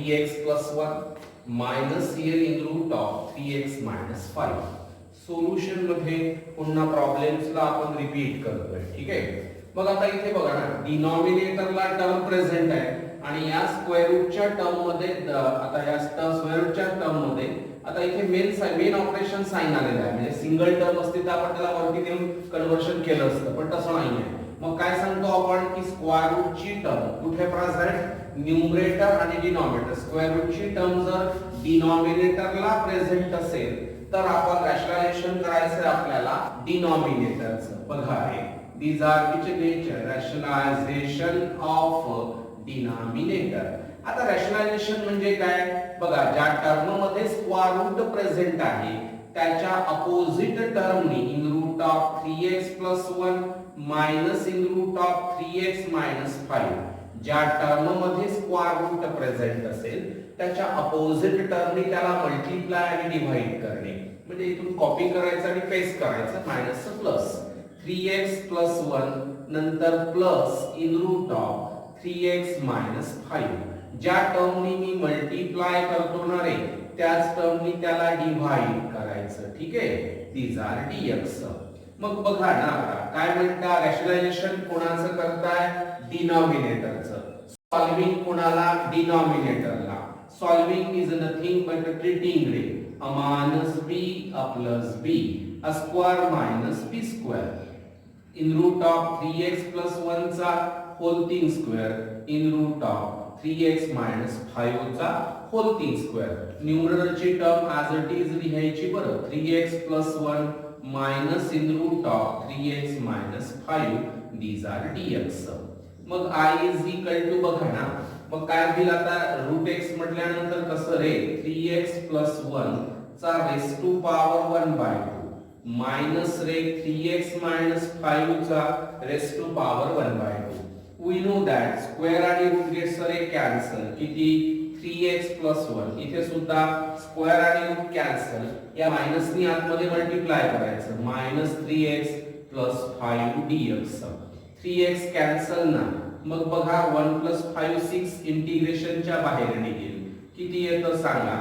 3x plus 1 minus here in root of 3x minus 5. Solution मध्ये पुन्हा प्रॉब्लेम्सला आपण repeat करतोय. ठीक आहे. मग आता इथे बघा ना, डिनॉमिनेटरला टर्म प्रेझेंट आहे आणि या स्क्वेअर रूटच्या टर्म मध्ये आता या स्क्वेअर रूटच्या टर्म मध्ये आता इथे मेन ऑपरेशन साइन आलेलं आहे. म्हणजे सिंगल टर्म असते तर आपण त्याला वरती नेऊन कन्व्हर्शन केलं असतं, पण तसं नाही आहे. मग काय सांगतो आपण की स्क्वेअर रूटची टर्म कुठे प्रेझेंट, न्यूमरेटर आणि डिनॉमिनेटर. स्क्वेअर रूटची टर्म जर डिनॉमिनेटरला प्रेझेंट असेल तर आपण रॅशनलायझेशन करायचं आपल्याला डिनॉमिनेटरचं. बघा हे these are which nature rationalization of denominator. आता रॅशनलायझेशन म्हणजे काय बघा, ज्या टर्म मध्ये स्क्वेअर रूट प्रेझेंट आहे त्याच्या अपोजिट टर्मनी in root of 3x plus 1 minus in root of 3x minus 5, ज्या टर्म मध्ये स्क्वेअर रूट प्रेझेंट असेल त्याच्या अपोजिट टर्मनी त्याला मल्टिप्लाय आणि डिवाइड करणे. म्हणजे इथून कॉपी करायचं आणि पेस्ट करायचं, मायनस प्लस 3x plus 1 नंतर plus in root of 3x minus 5. ज्या टर्मनी मी मल्टिप्लाय करतो ना रे त्याच टर्मनी त्याला डिवाइड करायचं. ठीक आहे. these are dx. मग बघा ना आता काय म्हणता, रॅशनलायझेशन कोणाचं करताय, डिनॉमिनेटरचं. सॉल्विंग कोणाला, डिनॉमिनेटरला. Solving is nothing but treating रे a minus b a plus b a square minus b square in root of 3x plus 1 चा whole thing square in root of 3x minus 5 चा whole thing square. न्यूमरेटरची term as it is लिहायची बरं, 3x plus 1 minus in root of 3x minus 5 these are dx. मग I is equal to बघा ना, मग काय होईल आता, रूट x म्हटल्यानंतर कसं रे, 3x plus 1 चा रेस टू पॉवर 1/2 मायनस रे 3x minus 5 चा raise to power 1/2. We know that square आणि रूट गेट्स रे कॅन्सल. किती, 3x plus 1. इथे सुद्धा स्क्वेअर आणि रूट कॅन्सल, या मायनसनी आतमध्ये मल्टिप्लाय करायचं, minus 3x plus 5 dx. 3x cancel ना, मग बघा 1 plus 5 6 इंटिग्रेशनच्या बाहेर निघेल. किती येतं सांगा,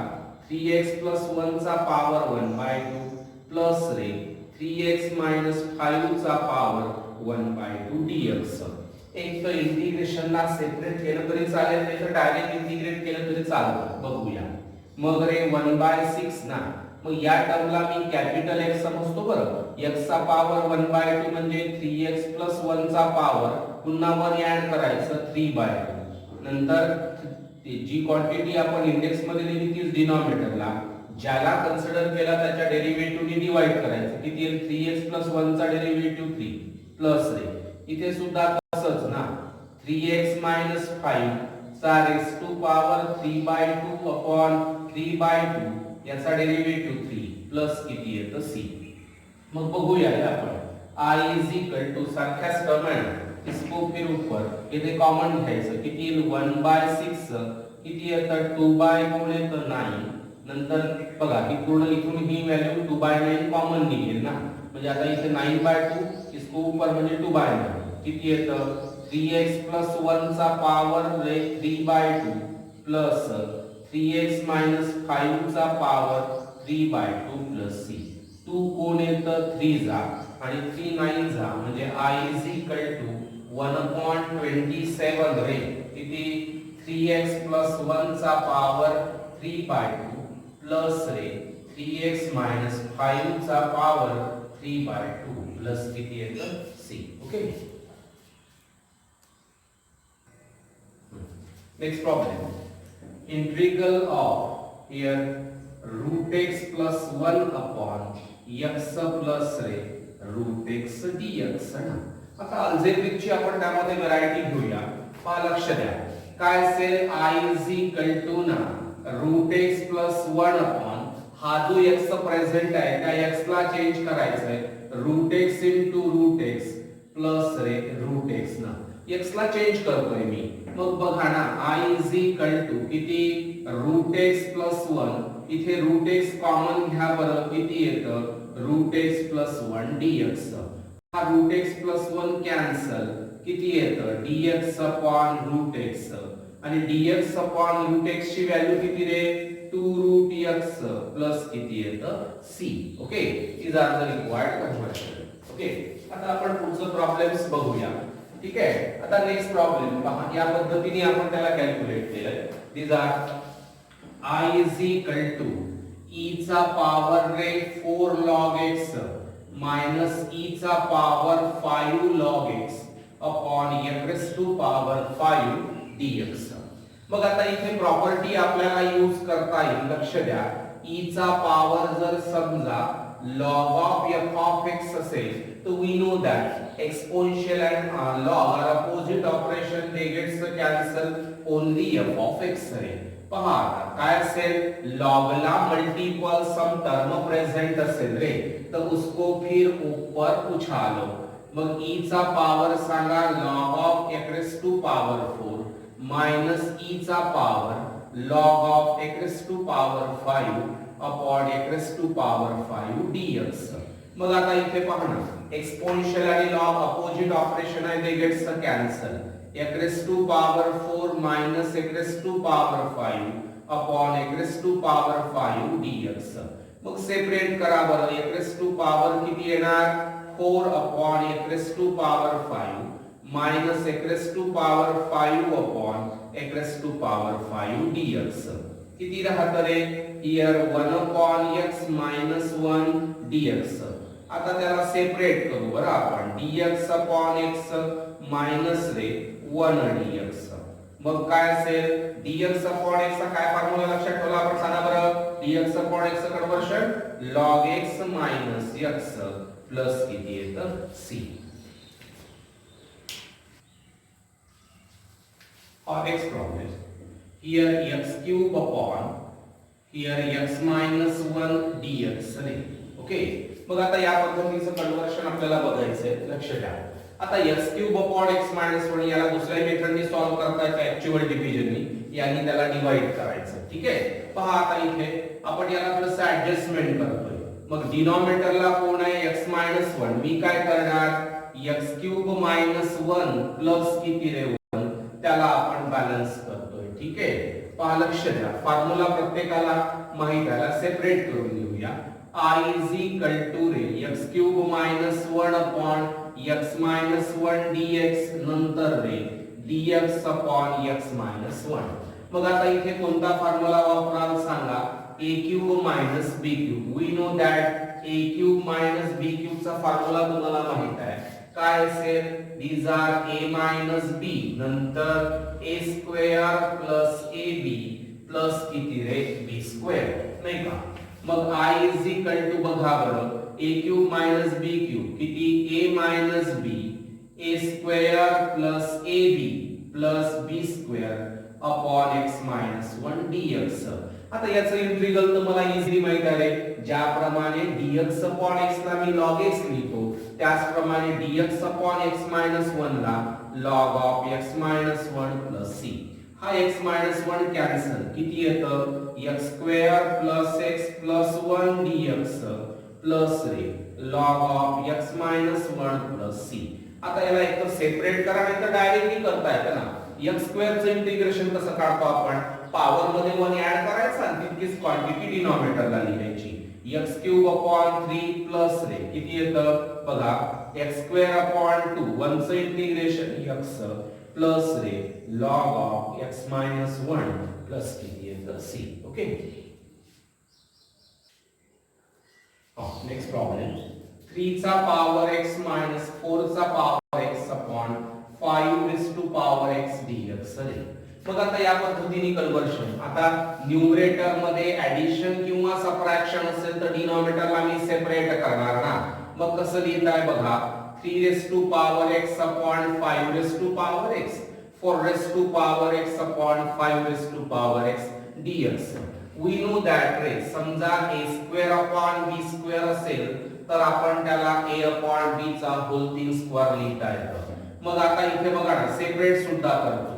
3x plus 1 चा पॉवर 1/2 प्लस रे 3x minus 5 चा पॉवर 1/2 dx. एक तर इंटिग्रेशनला सेपरेट केलं तरी चालेल, नाही तर डायरेक्ट इंटिग्रेट केलं तरी चालतं. बघूया. मग रे 1/6 ना, मग या टर्मला मी कॅपिटल X समजतो बरं. x चा पॉवर 1/2 म्हणजे 3x plus 1 चा पॉवर पुन्हा 1 ऍड करायचं 3/2. नंतर जी क्वांटिटी आपण इंडेक्स मध्ये लिहिली तीच डिनॉमिनेटरला, ज्याला कन्सिडर केला त्याच्या डेरिव्हेटिव्हने डिवाइड करायचं. किती येईल, 3x plus 1 चा डेरिव्हेटिव्ह 3 प्लस रे इथे सुद्धा तसंच ना, 3x minus 5 चा रेस टू पॉवर 3/2 अपॉन 3/2 याचा डेरिव्हेटिव्ह 3 प्लस किती येतं c. मग बघूया आपण I is equal to सारख्याच टर्म आहे, इसको फिर ऊपर इथे कॉमन घ्यायचं. किती येईल, 1/6 किती येतं, 2/2 येतं 9. नंतर बघा इथून ही व्हॅल्यू 2/9 कॉमन निघेल ना, म्हणजे आता इथे 9/2 इसको ऊपर म्हणजे 2/9 किती येतं, 3x plus 1 चा पॉवर 3/2 प्लस 3x minus 5 चा पॉवर 3/2 प्लस c. 2 कोण येतं, 3 जा आणि 3 9 जा, म्हणजे I is equal to 1/27 रे किती, 3x plus 1 चा पॉवर 3/2 प्लस रे 3x minus 5 चा पॉवर 3/2 प्लस किती येतं c. Okay. Next problem, integral of here root x plus 1 upon x plus रे रूट x dx ना. आता अल्जेब्रिकची आपण त्यामध्ये व्हरायटी घेऊया. पहा लक्ष द्या, काय असेल, I is equal to ना रूट x plus 1 अपॉन हा जो x प्रेझेंट आहे त्या x ला चेंज करायचं आहे, root x into root x plus रे रूट x ना, x ला चेंज करतोय मी. मग बघा ना, I is equal to किती, रूट x plus 1, इथे रूट x कॉमन घ्या बरं, किती येतं, रूट x plus 1 dx. हा रूट x plus 1 कॅन्सल, किती येतं, dx upon रूट x. आणि dx अपॉन रूट x ची व्हॅल्यू किती रे 2 रूट x प्लस किती येतं c. Okay, is are the required conversion. Okay, आता आपण पुढचं प्रॉब्लेम्स बघूया. ठीक आहे, आता नेक्स्ट प्रॉब्लेम पहा. या पद्धतीने आपण त्याला कॅल्क्युलेट केलंय. These are I is equal to e चा पॉवर रे 4 log x minus e चा power 5 log x upon x raised to power 5 dx. मग आता इथे प्रॉपर्टी आपल्याला यूज करता येईल. लक्ष द्या, e चा पॉवर जर समजा log of f of x असेल तर we know that exponential and log are opposite operation, they gets cancel, only f of x आहे. पहा काय असेल, लॉग ला मल्टीपल सम टर्म प्रेजेंट असेल रे तर उसको फिर ऊपर उछालो. मग e चा पॉवर सांगा log of x raised to power 4 minus e चा power log of x raised to power 5 upon x raised to power 5 dx. मग आता इथे पहा ना, एक्सपोनेन्शियल आणि लॉग अपोजिट ऑपरेशन आहे, ते gets cancel. x raised to power 4 minus x raised to power 5 upon x raised to power 5 dx. मग separate करा बरं. x raised to power किती येणार 4 upon x raised to power 5 minus x raised to power 5 upon x raised to power 5 dx. किती राहतं रे here 1 upon x minus 1 dx. आता त्याला separate करू बरं आपण. dx upon x minus रे 1 dx. मग काय असेल, dx upon x चा काय फॉर्म्युला लक्षात ठेवला आपण सांगा बरं. dx upon x चं conversion log x minus x plus किती येतं c. Our next problem, here x cube upon here x minus 1 dx. Okay, मग आता या पद्धतीचं कन्वर्शन आपल्याला बघायचंय. लक्ष द्या, आता x cube upon x minus 1 याला दुसऱ्या मेथडनी सॉल्व्ह करता येतं, ऍक्च्युअल डिव्हिजननी. यानी त्याला डिवाइड करायचं. ठीक आहे, पहा आता इथे आपण याला प्लस ऍडजस्टमेंट करतोय. मग डिनॉमिनेटरला कोण आहे x मायनस 1. मी काय करणार x क्यूब मायनस 1 प्लस किती रे 1 त्याला आपण बॅलन्स करतोय. ठीक आहे, पहा लक्ष द्या, फॉर्म्युला प्रत्येकाला माहित आहे, सेपरेट करून घेऊया. I is equal to ray x cube minus 1 upon x minus 1 dx नंतर रे dx upon x minus 1. मग आता इथे कोणता फॉर्म्युला वापराल सांगा, a cube minus b cube. We know that a cube minus b cube चा फॉर्म्युला तुम्हाला माहित आहे. काय असेल, these are a minus b नंतर a square plus ab plus किती रे b square, नाही का. मग I is equal to बघा बरं, a cube minus b cube किती a minus b a square plus ab plus b square upon x minus 1 dx. आता याचं इंटिग्रल तर मला इझिली माहित आहे. ज्याप्रमाणे dx upon x ला मी log x लिहितो त्याचप्रमाणे dx upon x minus 1 ला log of x minus 1 plus c. हा x minus 1 कॅन्सल, किती येतं x square plus x plus 1 dx plus ray log of x minus 1 plus c. आता याला एक तर सेपरेट करा नाही तर डायरेक्टली करता येतं ना. x स्क्वेअर चं इंटिग्रेशन कसं काढतो आपण, पॉवर मध्ये 1 ऍड करायचा आणि तितकीच क्वांटिटी डिनॉमिनेटरला लिहायची. x क्यूब अपॉन 3 प्लस रे किती येतं बघा x स्क्वेअर अपॉन 2 1 चं integration x plus ray log of x minus 1 plus किती येतं c. Okay, next problem. 3 चा पॉवर x minus 4 चा power x upon 5 raised to power x dx. मग आता या पद्धतीने कन्वर्शन. आता न्यूमरेटर मध्ये ऍडिशन किंवा सबट्रॅक्शन असेल तर डिनॉमिनेटरला मी सेपरेट करणार ना. मग कसं लिहिताय बघा, 3 raised to power x upon 5 raised to power x 4 raised to power x upon 5 raised to power x dx. We know that रे समजा a square upon b square असेल तर आपण त्याला a upon b चा होल 3 स्क्वेअर लिहिता येतं. मग आता इथे बघा ना, सेपरेट सुद्धा करतो.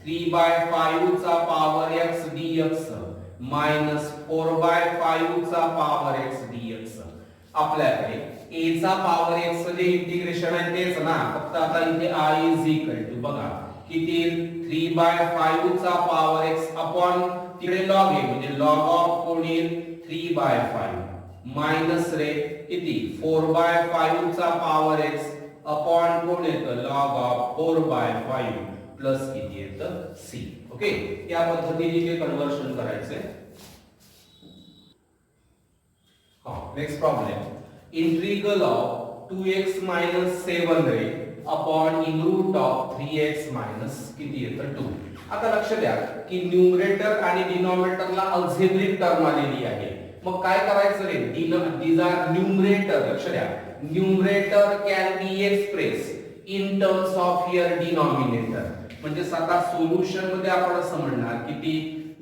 3/5 चा पॉवर x dx मायनस 4/5 चा पॉवर x dx. आपल्याकडे a चा पॉवर x जे इंटिग्रेशन आहे तेच ना, फक्त आता इथे I is equal to बघा किती 3/5 चा पॉवर x अपॉन तिकडे लॉग आहे म्हणजे लॉग ऑफ कोण येईल 3/5 मायनस रे किती 4/5 चा पॉवर x अपॉन कोण येतं लॉग ऑफ 4/5 प्लस किती येतं c. ओके, या पद्धतीने हे कन्वर्शन करायचंय. Next problem integral of 2x - 7 रे upon in root of 3x minus किती येतं 2. आता लक्ष द्या की न्यूमरेटर आणि डिनॉमिनेटरला अल्जेब्रिक टर्म आलेली आहे. मग काय करायचं रे दीज आर न्यूमरेटर. लक्ष द्या numerator can be express in terms of here denominator. म्हणजे आता सोल्युशन मध्ये आपण असं म्हणणार की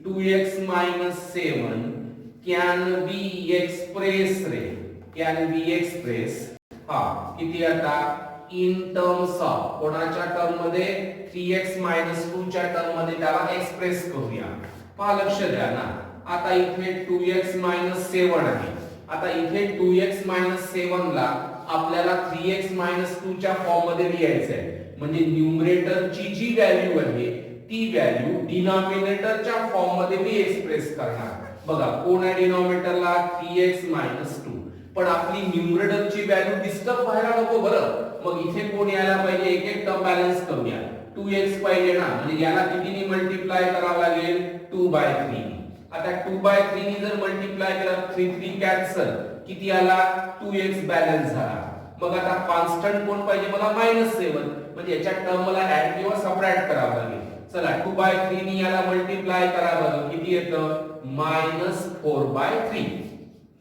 2x - 7 can be express ray can be express किती आता इन टर्म्स ऑफ कोणाच्या टर्म मध्ये 3x - 2 च्या टर्म मध्ये त्याला एक्सप्रेस करूया. पहा लक्ष द्या ना आता इथे 2x - 7 आहे. आता इथे 2x - 7 ला आपल्याला 3x - 2 च्या फॉर्म मध्ये लिहायचं आहे. म्हणजे न्यूमरेटरची जी व्हॅल्यू आहे ती व्हॅल्यू डिनॉमिनेटरच्या फॉर्म मध्ये मी एक्सप्रेस करणार. बघा कोण आहे डिनॉमिनेटरला 3x - 2 पण आपली न्यूमरेटरची व्हॅल्यू डिस्टर्ब व्हायला नको बरं. मग इथे कोण यायला पाहिजे एक एक टर्म बॅलन्स करूया. 2x पाहिजे ना म्हणजे याला कितीने मल्टिप्लाय करावं लागेल 2/3. आता 2/3 ने जर मल्टिप्लाय केला 3 कॅन्सल किती आला 2x बॅलन्स झाला. मग आता कॉन्स्टंट कोण पाहिजे मला -7 म्हणजे याच्या टर्म मला ऍड किंवा सबट्रॅक्ट करावं लागेल. चला 2/3 ने याला मल्टिप्लाय करा बरं किती येतं -4/3.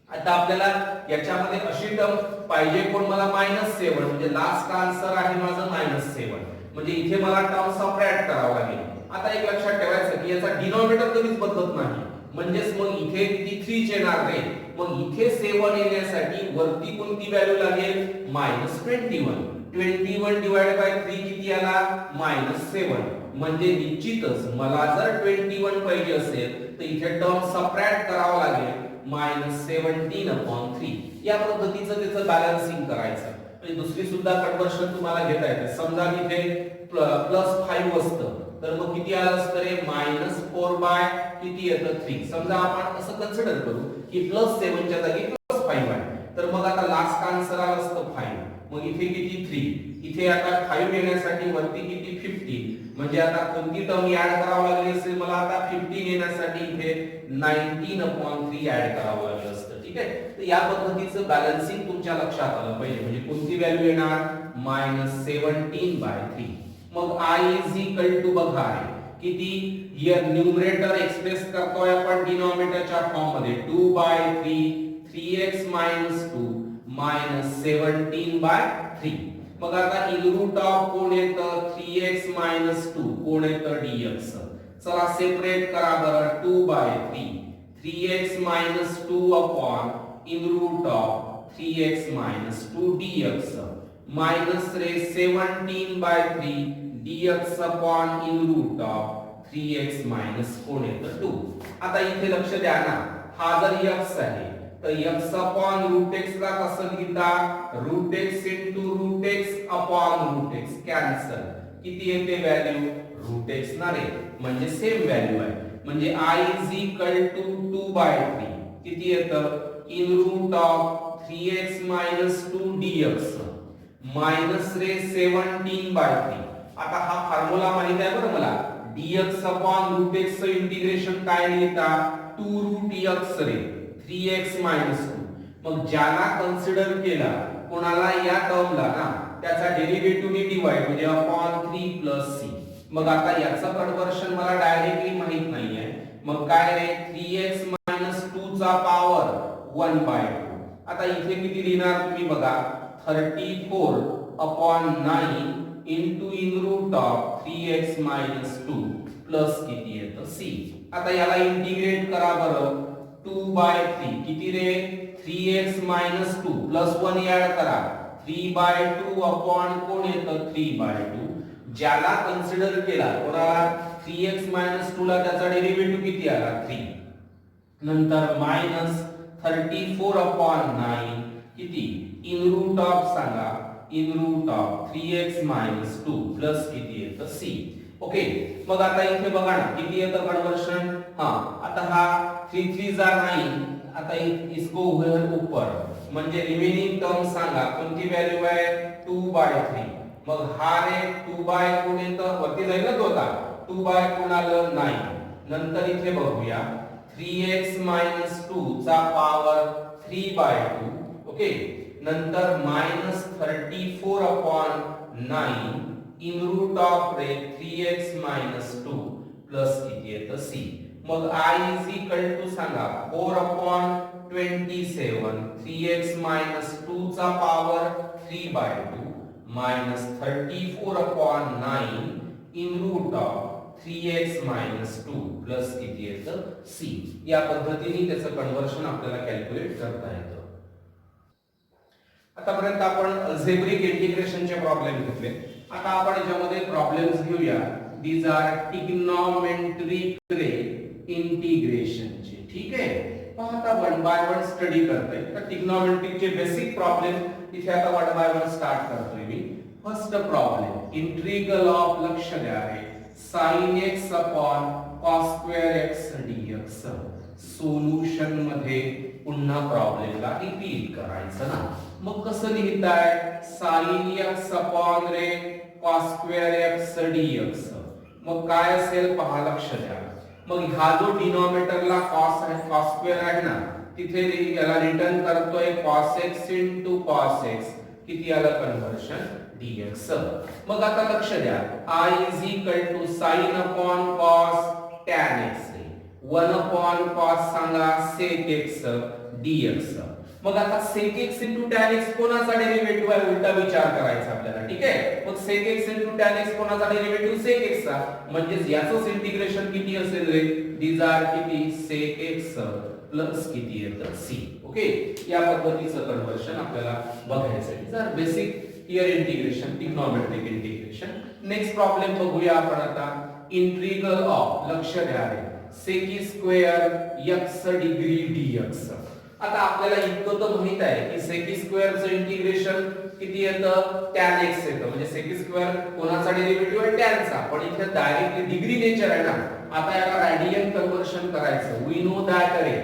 आता आपल्याला याच्यामध्ये अशी टर्म पाहिजे कोण मला -7 म्हणजे लास्ट आन्सर आहे माझं -7 म्हणजे इथे मला टर्म सबट्रॅक्ट करावं लागेल. आता एक लक्षात ठेवायचं की याचा डिनॉमिनेटर कधीच बदलत नाही म्हणजेच मग इथे किती 3 येणार रे. मग इथे 7 येण्यासाठी वरती कोणती व्हॅल्यू लागेल -21. 21 डिवाइडेड बाय 3 किती आला -7 म्हणजे निश्चितच मला जर 21 पाहिजे असेल तर इथे टर्म सबट्रॅक्ट करावा लागेल -17/3. या पद्धतीचं त्याचं बॅलन्सिंग करायचं. म्हणजे दुसरी सुद्धा कन्वर्शन तुम्हाला घेता येते. समजा इथे +5 असतं तर मग किती आलं असतं रे -4 किती येतं 3. समजा आपण असं कन्सिडर करू की +7 च्या जागी +5 आहे तर मग आता लास्ट आन्सर आलं असतं 5. मग इथे किती 3 इथे आता 5 येण्यासाठी वरती किती 15 म्हणजे आता कोणती टर्म ऍड करावी लागली असेल मला आता 15 येण्यासाठी इथे 19/3 ऍड करावं लागलं असतं. ठीक आहे तर या पद्धतीचं बॅलन्सिंग तुमच्या लक्षात आलं पाहिजे. म्हणजे कोणती व्हॅल्यू येणार -17/3. मग I इज इक्वल टू बघा किती हियर न्यूमरेटर एक्सप्रेस करतोय आपण डिनॉमिनेटरच्या फॉर्म मध्ये 2/3 3x - 2 -17/3. मग आता इन रूट ऑफ कोण येतं 3x - 2 कोण येतं dx. चला सेपरेट करा बरं 2/3 3x - 2 upon in root of 3x - 2 dx minus रे 17/3 dx upon in root of 3x minus कोण येतं 2. आता इथे लक्ष द्या ना हा जर x आहे तर x अपॉन रूट x ला कसं लिहिता root x into root x upon root x cancel किती येते व्हॅल्यू रूट x ना रे म्हणजे सेम व्हॅल्यू आहे. म्हणजे I इज इक्वल टू 2/3 किती येतं in root of 3x - 2 dx minus रे 17/3. आता हा फॉर्म्युला माहित आहे बरं मला dx अपॉन रूट x चं इंटिग्रेशन काय लिहिता 2 रूट x रे 3x - 2. मग ज्याला कन्सिडर केला कोणाला या टर्मला ना त्याचा डेरिव्हेटिव्ह ने डिवाइड म्हणजे अपॉन 3 + c. मग आता याचं कन्वर्शन मला डायरेक्टली माहित नाहीये मग काय रे 3x - 2 चा पॉवर 1/2. आता इथे किती लिहिणार तुम्ही बघा 34/9 into in root of 3x minus 2 plus किती येतं c. आता याला इंटिग्रेट करा बरं 2/3 किती रे 3x minus 2 प्लस 1 ऍड करा 3/2 अपॉन कोण येतं 3/2. ज्याला कन्सिडर केला कोणाला 3x minus 2 ला त्याचा डेरिव्हेटिव्ह किती आला 3 नंतर मायनस 34/9 किती इन रूट ऑफ सांगा in root of 3x - 2 plus किती येतं c. ओके, मग आता इथे बघा ना किती येतं कन्वर्शन. आता हा 3 3 जा 9. आता इसको ऊपर म्हणजे रिमेनिंग टर्म सांगा कोणती व्हॅल्यू आहे 2/3. मग हा रे 2 बाय कोण येतं वरती जाईल ना तो आता 2 बाय कोण आलं 9. नंतर इथे बघूया 3x 2 चा पॉवर 3/2. ओके, नंतर -34/9 in root of 3x 2 plus किती येतं c. मग I इज इक्वल टू सांगा 4/27 3x 2 चा power 3/2 -34/9 in root of 3x 2 plus किती येतं c. या पद्धतीने त्याचं कन्वर्शन आपल्याला कॅल्क्युलेट करता येतं. आतापर्यंत आपण अल्जेब्रिक इंटिग्रेशनचे प्रॉब्लेम घेतले. आता आपण याच्यामध्ये प्रॉब्लेम्स घेऊया. दीज आर ट्रिग्नोमेट्रिक इंटिग्रेशनचे. ठीक आहे, पहा आता वन बाय वन स्टडी करतोय. तर ट्रिग्नोमेट्रिकचे बेसिक प्रॉब्लेम इथे आता वन बाय वन स्टार्ट करतोय मी. फर्स्ट प्रॉब्लेम इंटिग्रल ऑफ, लक्ष द्या रे, sin x upon cos square x dx. Solution मध्ये पुन्हा प्रॉब्लेमला रिपीट करायचं ना. मग कसं लिहिताय sin x अपॉन रे cos स्क्वेअर x dx. मग काय असेल पहा, लक्ष द्या. मग हा जो डिनॉमिनेटरला cos आहे cos स्क्वेअर आहे ना तिथे याला रिटर्न करतोय cos x into cos x. किती आलं कन्वर्शन dx. मग आता लक्ष द्या I is equal to sin upon cos tan x 1 upon cos सांगा sec x dx. मग आता sec x into tan x कोणाचा डेरिव्हेटिव्ह आहे उलटा विचार करायचा आपल्याला. ठीक आहे, मग sec x into tan x कोणाचा डेरिव्हेटिव्ह sec x चा. म्हणजे याचंच इंटिग्रेशन किती असेल रे, these are किती sec x प्लस किती येतं c. ओके, या पद्धतीचं कन्वर्शन आपल्याला बघायचं आहे. जर basic here integration trigonometric integration. Next problem बघूया आपण आता. इंटिग्रल ऑफ, लक्ष द्या रे, sec square x degree dx. आता आपल्याला इतकं तर माहित आहे की sec स्क्वेअरचं इंटिग्रेशन किती येतं tan x येतं. म्हणजे sec स्क्वेअर कोणाचा डेरिव्हेटिव्ह आहे tan चा. पण इथे डायरेक्टली डिग्री नेचर आहे ना. आता याला रेडियन कन्वर्शन करायचं. वी नो दॅट रे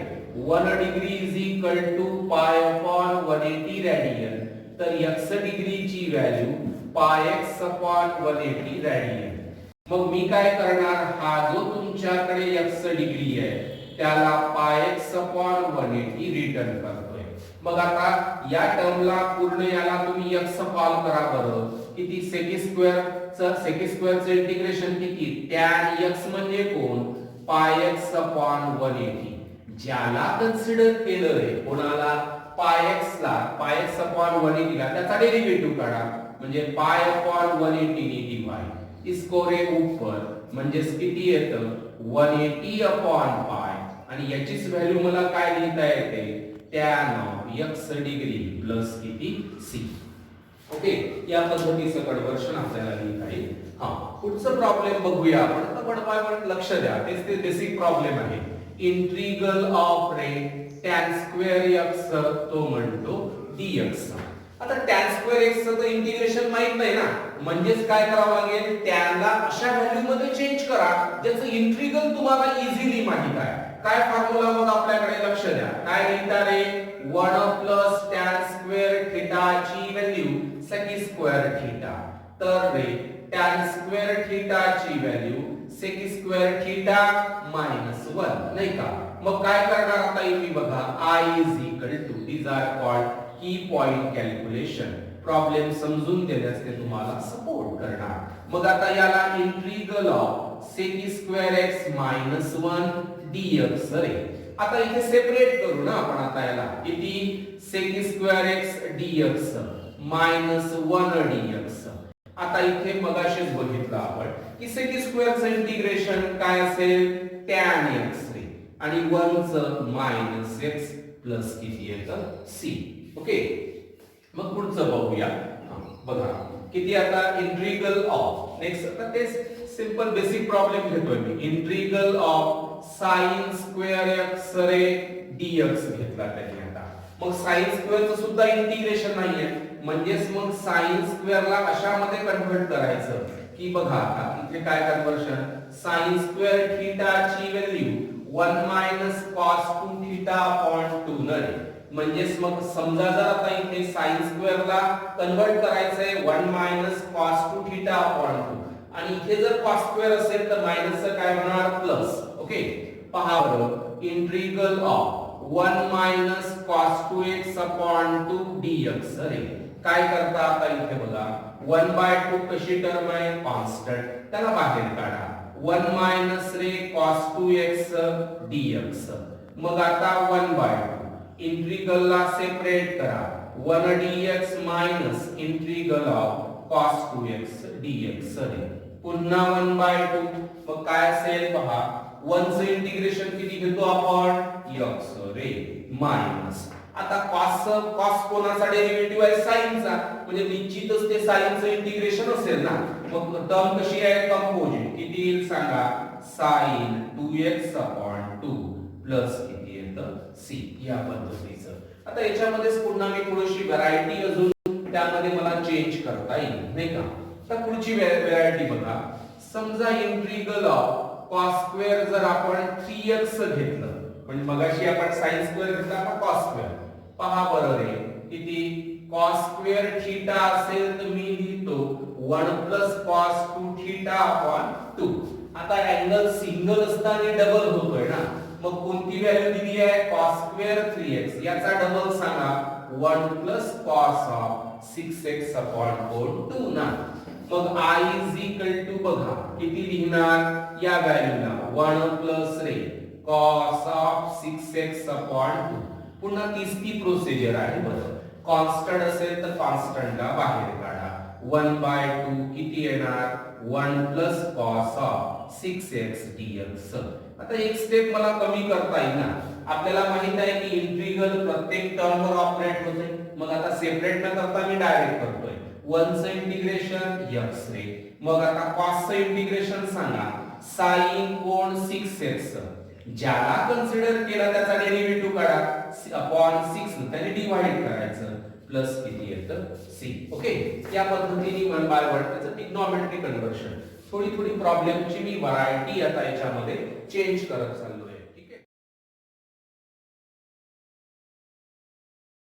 1 degree is equal to pi upon 180 radian. तर x डिग्रीची value pi x upon 180 radian. मग मी काय करणार, हा जो तुमच्याकडे x डिग्री आहे त्याला पाय x अपॉन 180 रिटर्न करतोय. मग आता या टर्मला पूर्ण याला तुम्ही x कॉल करा बरं. किती sec स्क्वेअरचं इंटिग्रेशन किती tan x म्हणजे कोण पाय x अपॉन 180. ज्याला कन्सिडर केलं रे कोणाला पाय x ला पाय x अपॉन 180 ला त्याचा डेरिव्हेटिव्ह काढा. म्हणजे पाय अपॉन 180 ने डिवाइड इसको रे ऊपर म्हणजे किती येतं 180 अपॉन पाय. आणि याचीच व्हॅल्यू मला काय लिहिता येते tan of x degree plus किती c. ओके, या पद्धतीचं कन्वर्शन आपल्याला लिहिता येईल. पुढचं प्रॉब्लेम बघूया आपण. तर वन बाय वन लक्ष द्या, तेच ते बेसिक प्रॉब्लेम आहे. Integral of ray tan square x तो म्हणतो dx. आता tan स्क्वेअर x चं इंटिग्रेशन माहित नाही ना. म्हणजेच काय करावं लागेल, tan ला अशा व्हॅल्यू मध्ये चेंज करा ज्याचं इंटिग्रल तुम्हाला इझिली माहित आहे. काय फॉर्म्युला मग आपल्याकडे लक्ष द्या. काय लिहिता रे 1 प्लस tan स्क्वेअर थीटा ची व्हॅल्यू sec स्क्वेअर थीटा. तर रे tan स्क्वेअर थीटा ची value sec square theta minus 1 नाही का. मग काय करणार आता इथे बघा I is equal to, these are called key point calculation. Problem समजून देण्यास ते तुम्हाला सपोर्ट करणार. मग आता याला integral of sec square x minus 1 dx रे. आता इथे सेपरेट करू ना आपण. आता याला किती sec square x dx minus 1 dx. आता इथे मगाशीच बघितलं आपण की sec स्क्वेअरचं इंटिग्रेशन काय असेल tan x रे आणि 1 चं मायनस x प्लस किती येतं c. ओके, मग पुढचं बघूया. बघा किती आता इंटिग्रल ऑफ. नेक्स्ट आता ते सिंपल बेसिक प्रॉब्लेम घेतोय मी. Integral of sin square x रे dx घेतला त्याने. आता मग sin स्क्वेअरचं सुद्धा इंटिग्रेशन नाहीये. म्हणजेच मग sin स्क्वेअरला अशामध्ये कन्व्हर्ट करायचं की बघा आता इथे काय कन्वर्शन sin स्क्वेअर थीटाची value 1 minus cos 2 theta upon 2 न रे म्हणजेच मग समजा जर आता इथे sin स्क्वेअर ला कन्वर्ट करायचंय 1 मायनस cos 2 थीटा अपॉन 2 आणि इथे जर cos स्क्वेअर असेल तर मायनसचं काय होणार प्लस ओके पहा बरं integral of 1 minus cos 2x upon 2 dx अरे काय करता आता इथे बघा 1/2 कशी टर्म आहे कॉन्स्टंट त्याला बाहेर काढा 1 मायनस रे cos 2x dx मग आता 1/2 इंटिग्रल ला सेपरेट करा 1 dx minus integral of cos 2x dx रे पुन्हा 1/2 मग काय असेल पहा 1 चे इंटिग्रेशन किती घेतो आपण x रे मायनस आता cos कोणाचा डेरिव्हेटिव्ह आहे sin चा म्हणजे निश्चितच ते sin चं इंटिग्रेशन असेल ना मग टर्म कशी आहे कंपोजिट किती येईल सांगा sin 2x 2 प्लस किती येतं c या पद्धतीचं आता याच्यामध्येच पुन्हा मी थोडीशी व्हरायटी अजून त्यामध्ये मला चेंज करता येईल नाही का तर पुढची व्हरायटी बघा समजा इंटिग्रल ऑफ cos स्क्वेअर जर आपण 3x घेतलं म्हणजे मगाशी आपण sin स्क्वेअर घेतला आपण cos स्क्वेअर पहा बरं रे किती cos स्क्वेअर थीटा असेल तर मी लिहितो 1 cos 2 थीटा अपॉन 2 आता अँगल सिंगल असताना डबल होतोय ना मग कोणती व्हॅल्यू दिली आहे cos स्क्वेअर 3x याचा डबल सांगा 1 cos ऑफ 6x अपॉन 2 ना मग I इज इक्वल टू बघा किती लिहिणार या व्हॅल्यूला 1 रे cos ऑफ 6x अपॉन 2 पुन्हा ती प्रोसिजर आहे बरं कॉन्स्टंट असेल तर कॉन्स्टंटला बाहेर काढा 1/2 किती येणार 1 cos ऑफ 6x dx आता एक स्टेप मला कमी करता येईल ना आपल्याला माहित आहे की इंटिग्रल प्रत्येक टर्मवर ऑपरेट होते मग आता सेपरेट न करता मी डायरेक्ट करतोय 1 चं इंटिग्रेशन x रे मग आता cos चं इंटिग्रेशन सांगा sin कोण 6x ज्याला कन्सिडर केला त्याचा डेरिव्हेटिव्ह काढा अपॉन 6 त्याने डिवाइड करायचं प्लस किती येतं c ओके या पद्धतीने 1 बाय 1 त्याचं ट्रिग्नोमेट्रिक कन्वर्शन थोडी प्रॉब्लेमची मी व्हरायटी आता याच्यामध्ये चेंज करत